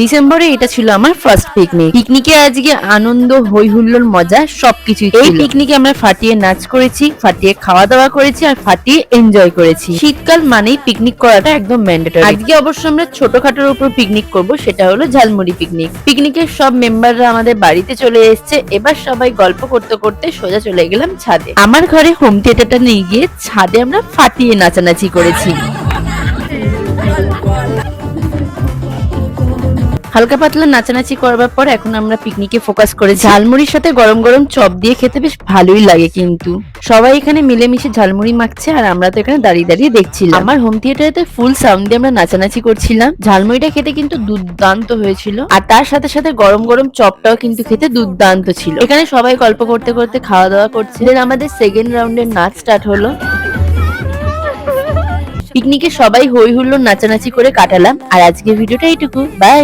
ডিসেম্বরে এটা ছিল আমার ফার্স্ট পিকনিক। পিকনিকে আজকে আনন্দ, হই হুল্লোড়, মজা সবকিছুই। এই পিকনিকে আমরা ফাটিয়ে নাচ করেছি, ফাটিয়ে খাওয়া দাওয়া করেছি আর ফাটিয়ে এনজয় করেছি। শীতকাল মানেই পিকনিক করাটা একদম ম্যান্ডেটরি। আজকে অবশ্য আমরা ছোটখাটোর উপর পিকনিক করব, সেটা হলো ঝালমুড়ি পিকনিক। পিকনিকের সব মেম্বাররা আমাদের বাড়িতে চলে এসেছে। এবার সবাই গল্প করতে করতে সোজা চলে গেলাম ছাদে। আমার ঘরে হোম থিয়েটারটা নিয়ে গিয়ে ছাদে আমরা ফাটিয়ে নাচানাচি করেছি। হালকা পাতলা নাচানাচি করবার পর এখন আমরা পিকনিকে ফোকাস করে ঝালমুড়ির সাথে গরম গরম চপ দিয়ে খেতে বেশ ভালোই লাগে। কিন্তু সবাই এখানে মিলেমিশে ঝালমুড়ি মাখছে আর আমরা তো এখানে দাঁড়িয়ে দাঁড়িয়ে দেখছিলাম। আমার হোম থিয়েটারে ফুল সাউন্ড দিয়ে আমরা নাচানাচি করছিলাম। ঝালমুড়িটা খেতে কিন্তু দুর্দান্ত হয়েছিল আর তার সাথে সাথে গরম গরম চপটাও কিন্তু খেতে দুর্দান্ত ছিল। এখানে সবাই গল্প করতে করতে খাওয়া দাওয়া করছে। দেন আমাদের সেকেন্ড রাউন্ডের নাচ স্টার্ট হলো। পিকনিকে সবাই হই হুল্লোড় নাচানাচি করে কাটালাম। আর আজকের ভিডিওটা এইটুকু। বাই।